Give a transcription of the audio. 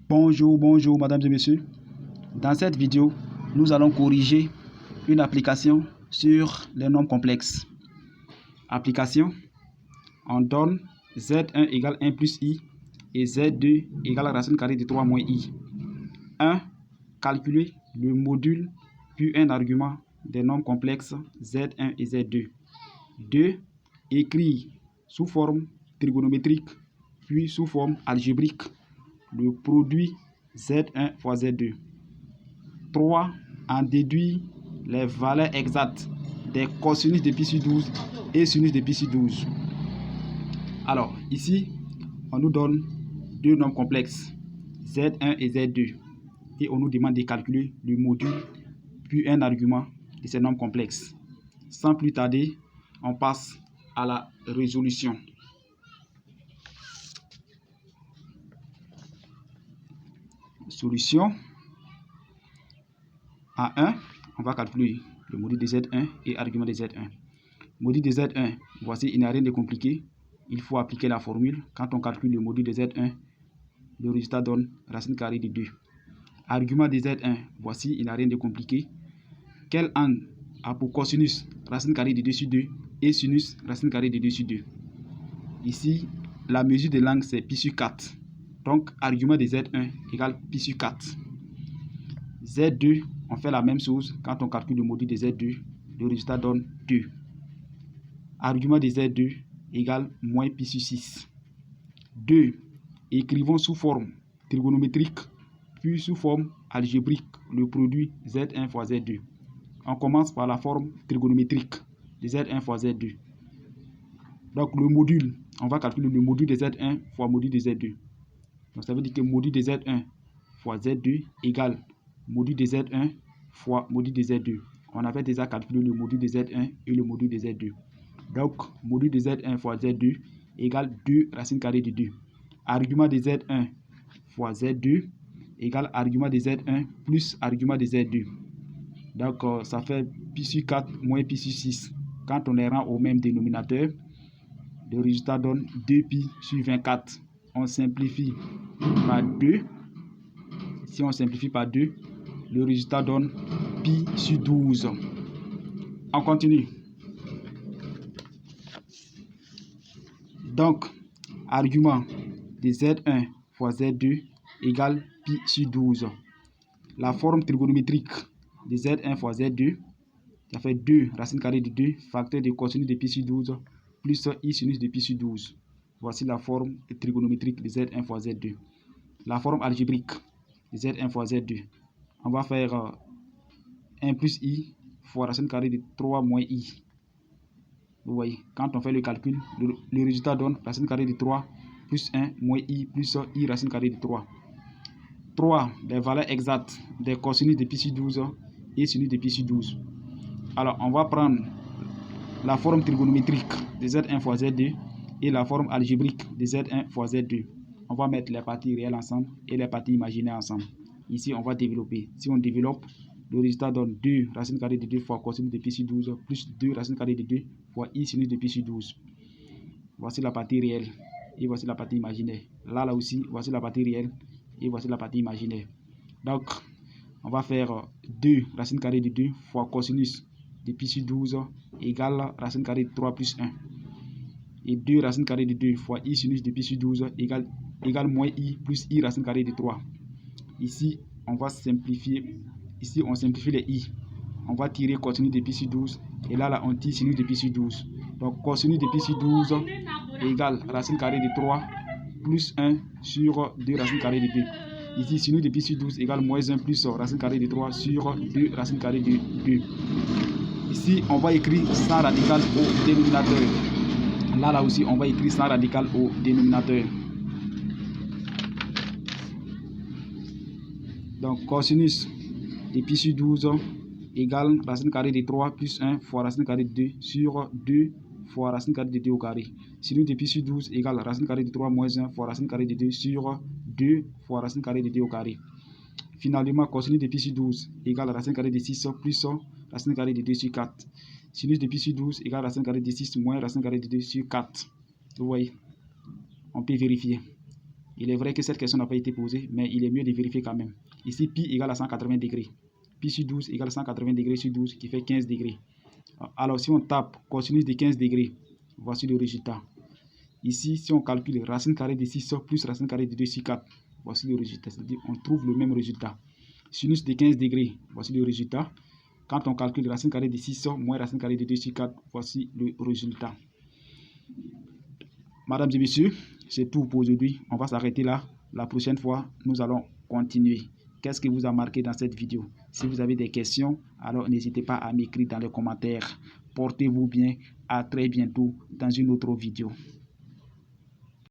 Bonjour mesdames et messieurs. Dans cette vidéo, nous allons corriger une application sur les nombres complexes. Application, on donne Z1 égale 1 plus I et Z2 égale racine carrée de 3 moins I. 1. Calculer le module puis un argument des nombres complexes Z1 et Z2. 2. Écrire sous forme trigonométrique puis sous forme algébrique le produit Z1 fois Z2. 3. En déduire les valeurs exactes des cosinus de pi sur 12 et sinus de pi sur 12. Alors, ici, on nous donne deux nombres complexes, Z1 et Z2. Et on nous demande de calculer le module, puis un argument de ces nombres complexes. Sans plus tarder, on passe à la résolution. Solution. À 1, on va calculer le module de Z1 et argument de Z1. Module de Z1, voici, il n'y a rien de compliqué. Il faut appliquer la formule. Quand on calcule le module de Z1, le résultat donne racine carrée de 2. Argument de Z1, voici, il n'y a rien de compliqué. Quel angle a pour cosinus racine carrée de 2 sur 2 et sinus racine carrée de 2 sur 2. Ici, la mesure de l'angle c'est pi sur 4. Donc, argument de Z1 égale pi sur 4. Z2, on fait la même chose. Quand on calcule le module de Z2, le résultat donne 2. Argument de Z2 égale moins pi sur 6. 2. Écrivons sous forme trigonométrique, puis sous forme algébrique, le produit Z1 fois Z2. On commence par la forme trigonométrique de Z1 fois Z2. Donc, le module, on va calculer le module de Z1 fois module de Z2. Donc, ça veut dire que module de Z1 fois Z2 égale module de Z1 fois module de Z2. On avait déjà calculé le module de Z1 et le module de Z2. Donc, module de Z1 fois Z2 égale 2 racine carrée de 2. Argument de Z1 fois Z2 égale argument de Z1 plus argument de Z2. Donc, ça fait pi sur 4 moins pi sur 6. Quand on les rend au même dénominateur, le résultat donne 2 pi sur 24. On simplifie par 2. Si on simplifie par 2, le résultat donne pi sur 12. On continue. Donc, argument de Z1 fois Z2 égale pi sur 12. La forme trigonométrique de Z1 fois Z2, ça fait 2 racine carrée de 2, facteur de cosinus de pi sur 12, plus I sinus de pi sur 12. Voici la forme trigonométrique de Z1 fois Z2. La forme algébrique de Z1 fois Z2. On va faire 1 plus I fois racine carrée de 3 moins I. Vous voyez, quand on fait le calcul, le résultat donne racine carrée de 3 plus 1 moins I plus I racine carrée de 3. 3. Les valeurs exactes des cosinus de pi sur 12 et sinus de pi sur 12. Alors, on va prendre la forme trigonométrique de Z1 fois Z2 et la forme algébrique de Z1 fois Z2. On va mettre les parties réelles ensemble et les parties imaginaires ensemble. Ici, on va développer. Si on développe, le résultat donne 2 racine carrée de 2 fois cosinus de pi sur 12 plus 2 racine carrée de 2 fois I sinus de pi sur 12. Voici la partie réelle et voici la partie imaginaire. Là aussi, voici la partie réelle et voici la partie imaginaire. Donc, on va faire 2 racine carrée de 2 fois cosinus de pi sur 12 égale racine carrée de 3 plus 1. Et 2 racine carrée de 2 fois I sinus de pi sur 12 égale moins I plus I racine carrée de 3. Ici, on va simplifier. Ici, on simplifie les I. On va tirer cosinus de pi sur 12. Et là, on tire sinus de pi sur 12. Donc, cosinus de pi sur 12 égale racine carrée de 3 plus 1 sur 2 racine carrée de 2. Ici, sinus de pi sur 12 égale moins 1 plus racine carrée de 3 sur 2 racine carrée de 2. Ici, on va écrire 100 radical au dénominateur. Là aussi, on va écrire 100 radical au dénominateur. Donc, cosinus de pi sur 12 égale racine carrée de 3 plus 1 fois racine carrée de 2 sur 2 fois racine carrée de 2 au carré. Sinus de pi sur 12 égale racine carrée de 3 moins 1 fois racine carrée de 2 sur 2 fois racine carrée de 2 au carré. Finalement, cosinus de pi sur 12 égale racine carrée de 6 plus racine carrée de 2 sur 4. Sinus de pi sur 12 égale racine carrée de 6 moins racine carrée de 2 sur 4. Vous voyez, on peut vérifier. Il est vrai que cette question n'a pas été posée, mais il est mieux de vérifier quand même. Ici, pi égale à 180 degrés. Pi sur 12 égale 180 degrés sur 12 qui fait 15 degrés. Alors, si on tape cosinus de 15 degrés, voici le résultat. Ici, si on calcule racine carrée de 6 plus racine carrée de 2 sur 4, voici le résultat. C'est-à-dire on trouve le même résultat. Sinus de 15 degrés, voici le résultat. Quand on calcule racine carrée de 6 moins racine carrée de 2 sur 4, voici le résultat. Mesdames et messieurs, c'est tout pour aujourd'hui. On va s'arrêter là. La prochaine fois, nous allons continuer. Qu'est-ce qui vous a marqué dans cette vidéo? Si vous avez des questions, alors n'hésitez pas à m'écrire dans les commentaires. Portez-vous bien. À très bientôt dans une autre vidéo.